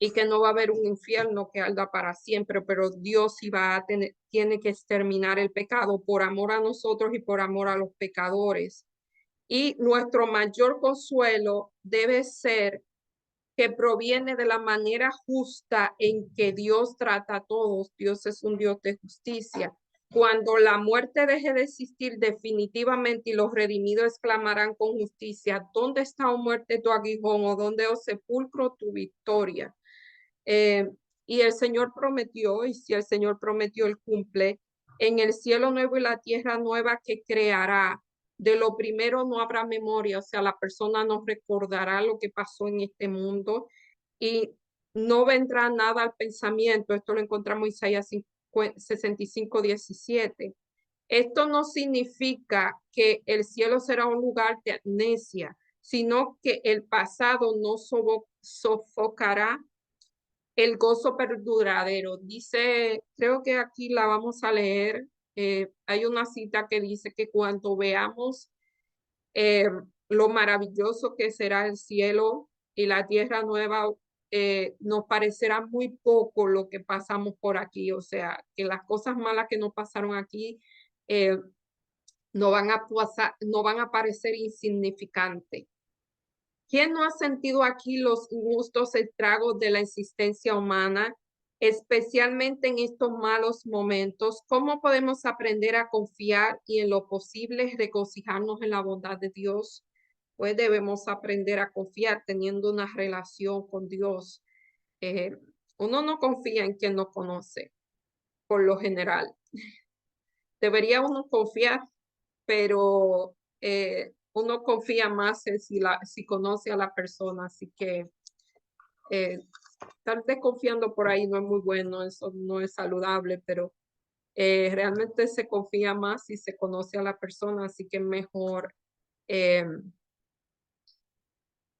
Y que no va a haber un infierno que arda para siempre, pero Dios sí tiene que exterminar el pecado por amor a nosotros y por amor a los pecadores. Y nuestro mayor consuelo debe ser que proviene de la manera justa en que Dios trata a todos. Dios es un Dios de justicia. Cuando la muerte deje de existir definitivamente y los redimidos exclamarán con justicia, ¿dónde está, oh muerte, tu aguijón? ¿O dónde, oh sepulcro, tu victoria? Y el Señor prometió, y si el Señor prometió, Él cumple, en el cielo nuevo y la tierra nueva que creará. De lo primero no habrá memoria, o sea, la persona no recordará lo que pasó en este mundo y no vendrá nada al pensamiento. Esto lo encontramos en Isaías 65, 17. Esto no significa que el cielo será un lugar de amnesia, sino que el pasado no sofocará el gozo perduradero. Dice, creo que aquí la vamos a leer. Hay una cita que dice que cuando veamos eh, lo maravilloso que será el cielo y la tierra nueva, nos parecerá muy poco lo que pasamos por aquí. O sea, que las cosas malas que nos pasaron aquí eh, no van a parecer insignificantes. ¿Quién no ha sentido aquí los injustos estragos de la existencia humana, especialmente en estos malos momentos? ¿Cómo podemos aprender a confiar y en lo posible regocijarnos en la bondad de Dios? Pues debemos aprender a confiar teniendo una relación con Dios. Eh, Uno no confía en quien no conoce, por lo general. Debería uno confiar, pero uno confía más en si conoce a la persona, así que estar desconfiando por ahí no es muy bueno, eso no es saludable, pero realmente se confía más si se conoce a la persona, así que mejor, eh,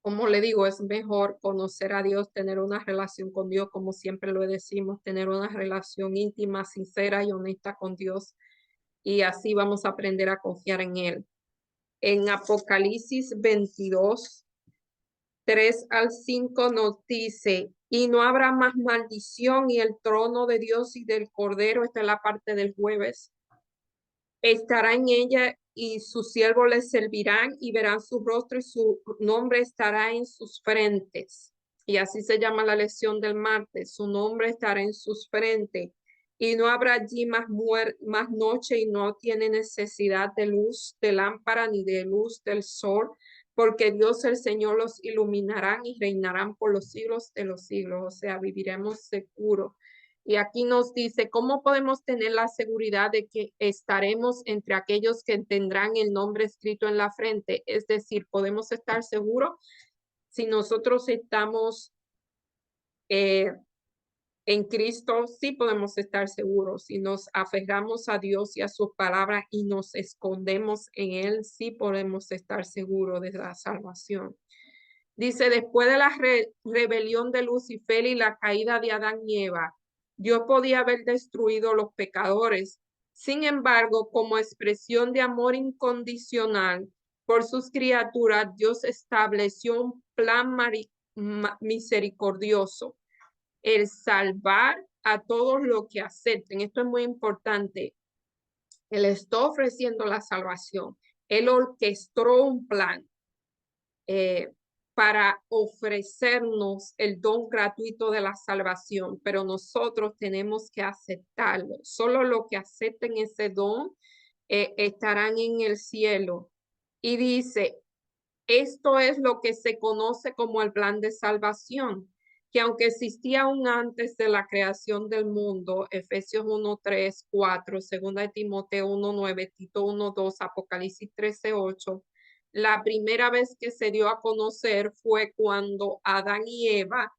como le digo, es mejor conocer a Dios, tener una relación con Dios, como siempre lo decimos, tener una relación íntima, sincera y honesta con Dios, y así vamos a aprender a confiar en Él. En Apocalipsis 22, 3 al 5 nos dice, y no habrá más maldición y el trono de Dios y del Cordero, esta es la parte del jueves, estará en ella y sus siervos les servirán y verán su rostro y su nombre estará en sus frentes. Y así se llama la lección del martes, su nombre estará en sus frentes. Y no habrá allí más noche y no tiene necesidad de luz de lámpara ni de luz del sol, porque Dios el Señor los iluminarán y reinarán por los siglos de los siglos. O sea, viviremos seguros. Y aquí nos dice, ¿cómo podemos tener la seguridad de que estaremos entre aquellos que tendrán el nombre escrito en la frente? Es decir, podemos estar seguros si nosotros estamos eh, en Cristo, sí podemos estar seguros. Si nos aferramos a Dios y a su palabra y nos escondemos en Él, sí podemos estar seguros de la salvación. Dice, después de la rebelión de Lucifer y la caída de Adán y Eva, Dios podía haber destruido los pecadores. Sin embargo, como expresión de amor incondicional por sus criaturas, Dios estableció un plan misericordioso, el salvar a todos los que acepten. Esto es muy importante. Él está ofreciendo la salvación. Él orquestó un plan para ofrecernos el don gratuito de la salvación, pero nosotros tenemos que aceptarlo. Solo los que acepten ese don estarán en el cielo. Y dice, esto es lo que se conoce como el plan de salvación, que aunque existía aún antes de la creación del mundo, Efesios 1, 3, 4, 2 de Timoteo 1, 9, Tito 1, 2, Apocalipsis 13, 8, la primera vez que se dio a conocer fue cuando Adán y Eva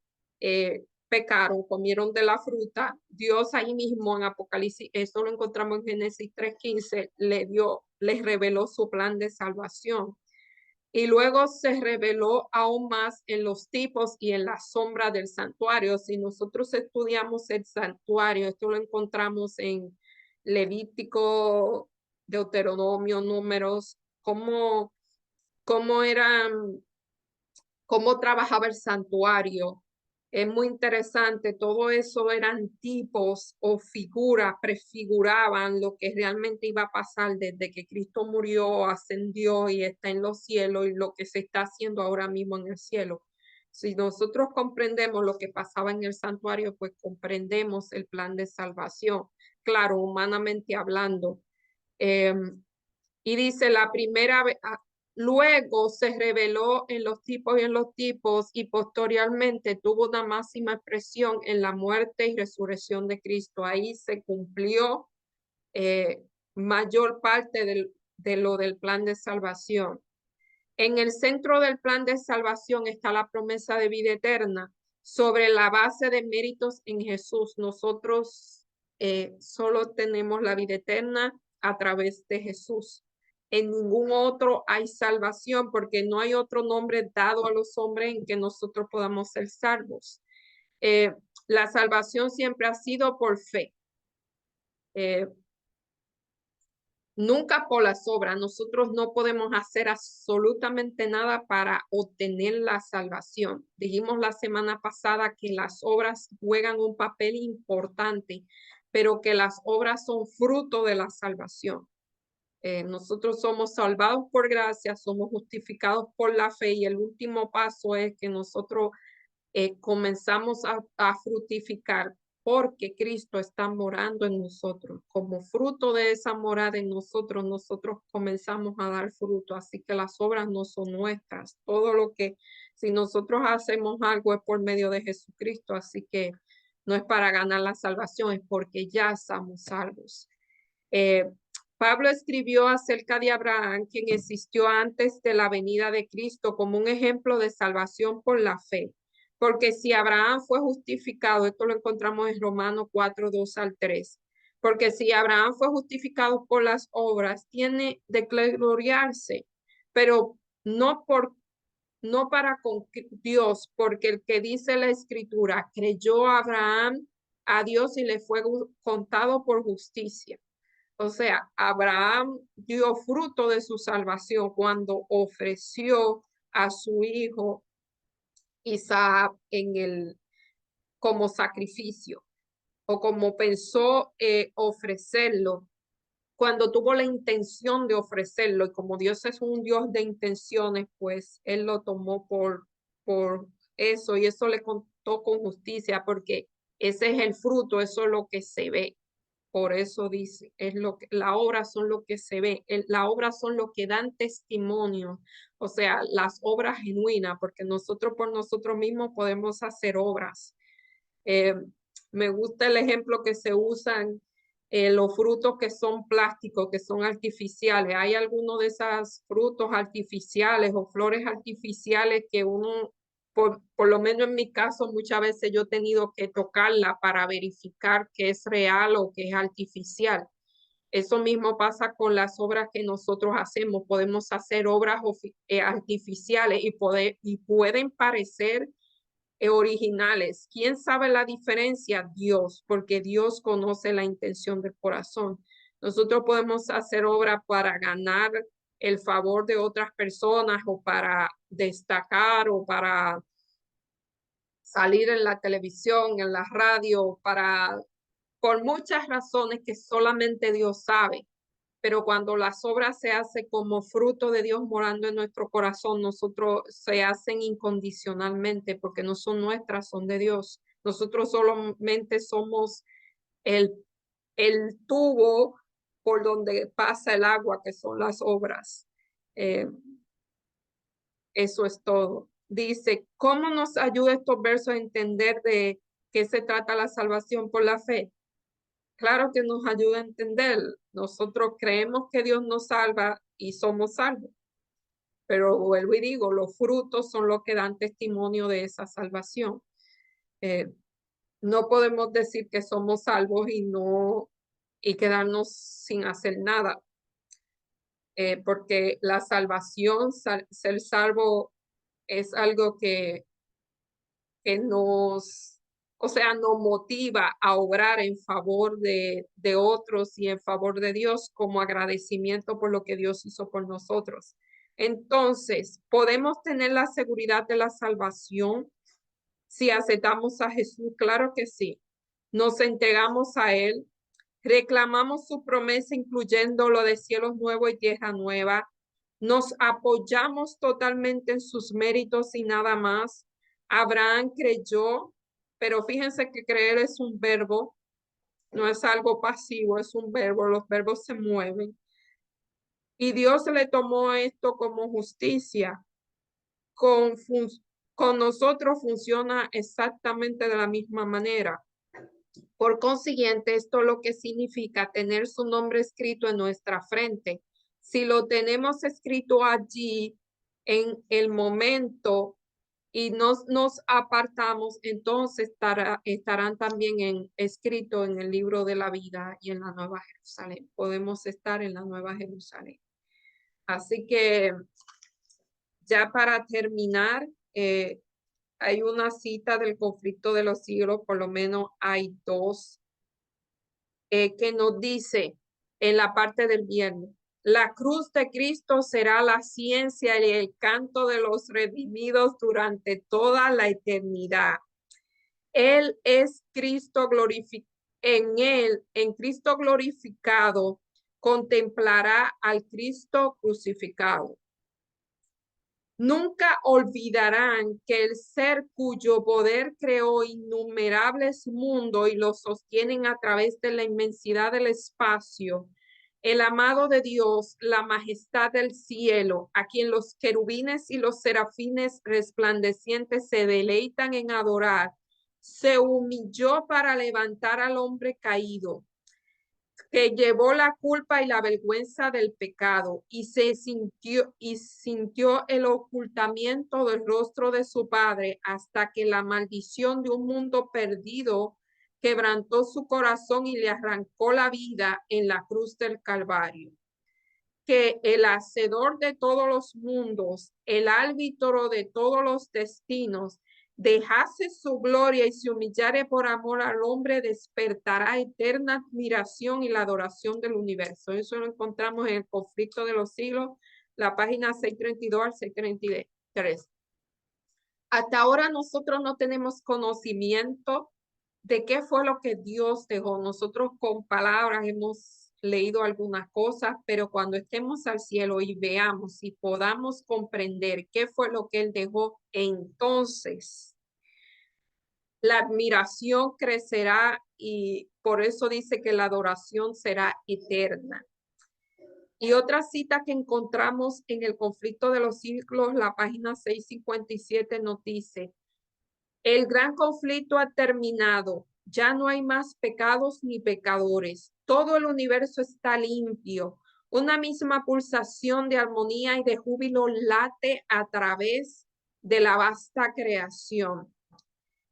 pecaron, comieron de la fruta. Dios ahí mismo en Apocalipsis, eso lo encontramos en Génesis 3:15, les reveló su plan de salvación. Y luego se reveló aún más en los tipos y en la sombra del santuario. Si nosotros estudiamos el santuario, esto lo encontramos en Levítico, Deuteronomio, Números, cómo eran, cómo trabajaba el santuario. Es muy interesante, todo eso eran tipos o figuras, prefiguraban lo que realmente iba a pasar desde que Cristo murió, ascendió y está en los cielos y lo que se está haciendo ahora mismo en el cielo. Si nosotros comprendemos lo que pasaba en el santuario, pues comprendemos el plan de salvación, claro, humanamente hablando. Y dice, la primera vez, luego se reveló en los tipos y en los tipos y posteriormente tuvo una máxima expresión en la muerte y resurrección de Cristo. Ahí se cumplió mayor parte de lo del plan de salvación. En el centro del plan de salvación está la promesa de vida eterna sobre la base de méritos en Jesús. Nosotros solo tenemos la vida eterna a través de Jesús. En ningún otro hay salvación porque no hay otro nombre dado a los hombres en que nosotros podamos ser salvos. La salvación siempre ha sido por fe. Nunca por las obras. Nosotros no podemos hacer absolutamente nada para obtener la salvación. Dijimos la semana pasada que las obras juegan un papel importante, pero que las obras son fruto de la salvación. Nosotros somos salvados por gracia, somos justificados por la fe y el último paso es que nosotros comenzamos a fructificar porque Cristo está morando en nosotros. Como fruto de esa morada en nosotros, nosotros comenzamos a dar fruto. Así que las obras no son nuestras. Todo lo que, si nosotros hacemos algo es por medio de Jesucristo. Así que no es para ganar la salvación, es porque ya estamos salvos. Eh, Pablo escribió acerca de Abraham, quien existió antes de la venida de Cristo, como un ejemplo de salvación por la fe. Porque si Abraham fue justificado, esto lo encontramos en Romanos 4, 2 al 3. Porque si Abraham fue justificado por las obras, tiene de qué gloriarse, pero no para con Dios, porque el que dice la escritura, creyó Abraham a Dios y le fue contado por justicia. O sea, Abraham dio fruto de su salvación cuando ofreció a su hijo Isaac como sacrificio o como pensó ofrecerlo, cuando tuvo la intención de ofrecerlo y como Dios es un Dios de intenciones, pues él lo tomó por eso y eso le contó con justicia porque ese es el fruto, eso es lo que se ve. Por eso dice, es lo que la obra son lo que se ve, la obra son lo que dan testimonio, o sea, las obras genuinas, porque nosotros por nosotros mismos podemos hacer obras. Eh, Me gusta el ejemplo que se usan los frutos que son plásticos, que son artificiales. Hay algunos de esos frutos artificiales o flores artificiales que uno, por lo menos en mi caso, muchas veces yo he tenido que tocarla para verificar que es real o que es artificial. Eso mismo pasa con las obras que nosotros hacemos. Podemos hacer obras artificiales y pueden parecer originales. ¿Quién sabe la diferencia? Dios, porque Dios conoce la intención del corazón. Nosotros podemos hacer obra para ganar el favor de otras personas o para destacar o para salir en la televisión, en la radio, por muchas razones que solamente Dios sabe. Pero cuando las obras se hacen como fruto de Dios morando en nuestro corazón, nosotros se hacen incondicionalmente porque no son nuestras, son de Dios. Nosotros solamente somos el, el tubo por donde pasa el agua, que son las obras. Eh, Eso es todo. Dice, ¿cómo nos ayuda estos versos a entender de qué se trata la salvación por la fe? Claro que nos ayuda a entender. Nosotros creemos que Dios nos salva y somos salvos. Pero vuelvo y digo, los frutos son los que dan testimonio de esa salvación. Eh, no podemos decir que somos salvos y quedarnos sin hacer nada, porque la salvación, ser salvo, es algo que o sea, nos motiva a obrar en favor de otros y en favor de Dios como agradecimiento por lo que Dios hizo por nosotros. Entonces, ¿podemos tener la seguridad de la salvación si aceptamos a Jesús? Claro que sí. Nos entregamos a Él, reclamamos su promesa, incluyendo lo de cielos nuevos y tierra nueva. Nos apoyamos totalmente en sus méritos y nada más. Abraham creyó, pero fíjense que creer es un verbo, no es algo pasivo, es un verbo, los verbos se mueven. Y Dios le tomó esto como justicia. Con, con nosotros funciona exactamente de la misma manera. Por consiguiente, esto lo que significa tener su nombre escrito en nuestra frente. Si lo tenemos escrito allí en el momento y nos apartamos, entonces estarán también escrito en el libro de la vida y en la Nueva Jerusalén. Podemos estar en la Nueva Jerusalén. Así que ya para terminar, hay una cita del conflicto de los siglos, por lo menos hay dos que nos dice en la parte del viernes, la cruz de Cristo será la ciencia y el canto de los redimidos durante toda la eternidad. Él es Cristo glorificado. En Cristo glorificado, contemplará al Cristo crucificado. Nunca olvidarán que el ser cuyo poder creó innumerables mundos y los sostienen a través de la inmensidad del espacio, el amado de Dios, la majestad del cielo, a quien los querubines y los serafines resplandecientes se deleitan en adorar, se humilló para levantar al hombre caído, que llevó la culpa y la vergüenza del pecado y sintió el ocultamiento del rostro de su padre hasta que la maldición de un mundo perdido quebrantó su corazón y le arrancó la vida en la cruz del Calvario. Que el hacedor de todos los mundos, el árbitro de todos los destinos, dejase su gloria y se humillare por amor al hombre, despertará eterna admiración y la adoración del universo. Eso lo encontramos en el Conflicto de los Siglos, la página 632 al 633. Hasta ahora nosotros no tenemos conocimiento de qué fue lo que Dios dejó. Nosotros con palabras hemos leído algunas cosas, pero cuando estemos al cielo y veamos y podamos comprender qué fue lo que Él dejó, entonces la admiración crecerá y por eso dice que la adoración será eterna. Y otra cita que encontramos en el Conflicto de los Siglos, la página 657, nos dice: el gran conflicto ha terminado, ya no hay más pecados ni pecadores, todo el universo está limpio, una misma pulsación de armonía y de júbilo late a través de la vasta creación.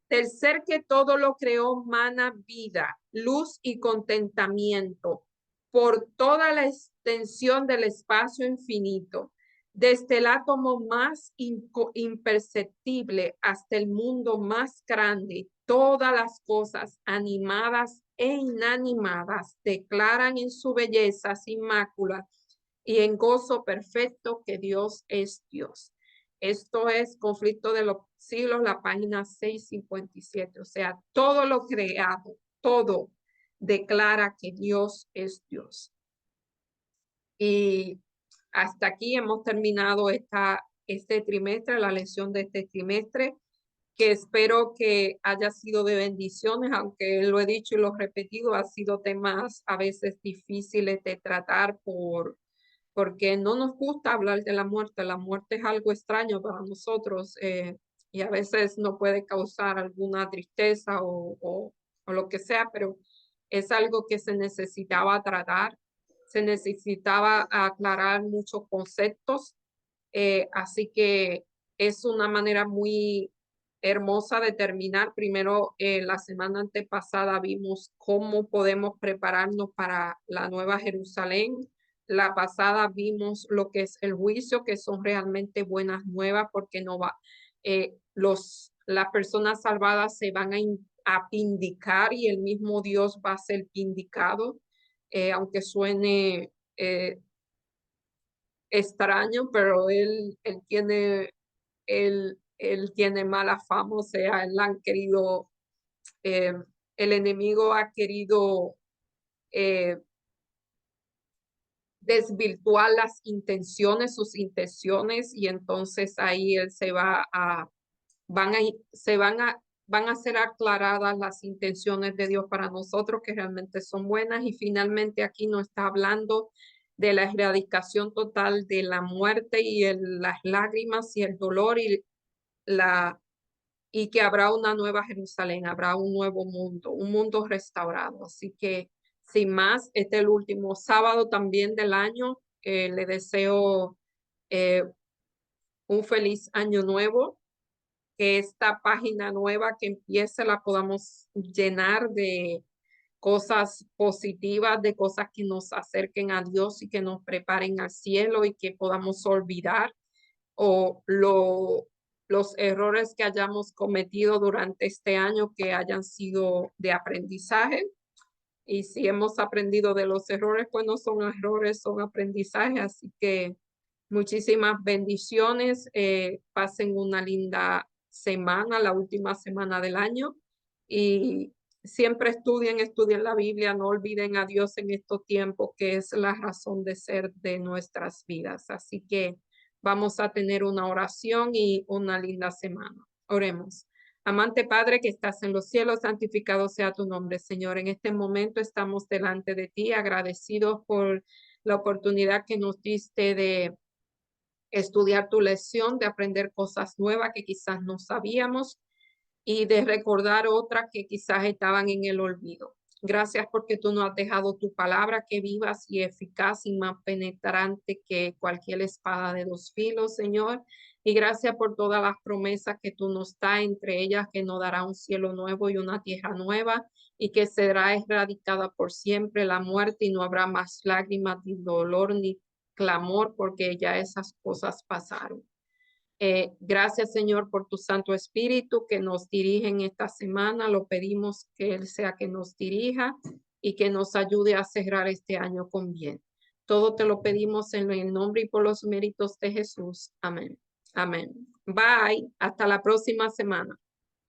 Del ser que todo lo creó mana vida, luz y contentamiento por toda la extensión del espacio infinito, desde el átomo más imperceptible hasta el mundo más grande. Todas las cosas animadas e inanimadas declaran en su belleza sin mácula y en gozo perfecto que Dios es Dios. Esto es Conflicto de los Siglos, la página 657. O sea, todo lo creado, todo declara que Dios es Dios. Y hasta aquí hemos terminado este trimestre, la lección de este trimestre, que espero que haya sido de bendiciones, aunque lo he dicho y lo he repetido, ha sido temas a veces difíciles de tratar porque no nos gusta hablar de la muerte. La muerte es algo extraño para nosotros y a veces nos puede causar alguna tristeza o lo que sea, pero es algo que se necesitaba tratar, se necesitaba aclarar muchos conceptos, así que es una manera muy hermosa de terminar. Primero, la semana antepasada vimos cómo podemos prepararnos para la Nueva Jerusalén. La pasada vimos lo que es el juicio, que son realmente buenas nuevas, porque no va, las personas salvadas se van a vindicar y el mismo Dios va a ser vindicado, aunque suene extraño, pero él tiene mala fama, o sea, él han querido, eh, el enemigo ha querido desvirtuar las intenciones, sus intenciones, y entonces ahí él van a ser aclaradas las intenciones de Dios para nosotros, que realmente son buenas, y finalmente aquí nos está hablando de la erradicación total de la muerte y las lágrimas y el dolor y que habrá una nueva Jerusalén, habrá un nuevo mundo, un mundo restaurado. Así que, sin más, este es el último sábado también del año. Le deseo un feliz año nuevo, que esta página nueva que empiece la podamos llenar de cosas positivas, de cosas que nos acerquen a Dios y que nos preparen al cielo y que podamos olvidar o los errores que hayamos cometido durante este año que hayan sido de aprendizaje. Y si hemos aprendido de los errores, pues no son errores, son aprendizajes. Así que muchísimas bendiciones. Pasen una linda semana, la última semana del año. Y siempre estudien la Biblia, no olviden a Dios en estos tiempos, que es la razón de ser de nuestras vidas. Así que vamos a tener una oración y una linda semana. Oremos. Amante Padre que estás en los cielos, santificado sea tu nombre, Señor. En este momento estamos delante de ti, agradecidos por la oportunidad que nos diste de estudiar tu lección, de aprender cosas nuevas que quizás no sabíamos y de recordar otras que quizás estaban en el olvido. Gracias porque tú nos has dejado tu palabra que vivas y eficaz y más penetrante que cualquier espada de dos filos, Señor. Y gracias por todas las promesas que tú nos das, entre ellas que nos dará un cielo nuevo y una tierra nueva, y que será erradicada por siempre la muerte y no habrá más lágrimas, ni dolor, ni clamor, porque ya esas cosas pasaron. Gracias, Señor, por tu Santo Espíritu que nos dirige en esta semana. Lo pedimos que Él sea que nos dirija y que nos ayude a cerrar este año con bien. Todo te lo pedimos en el nombre y por los méritos de Jesús. Amén. Amén. Bye. Hasta la próxima semana.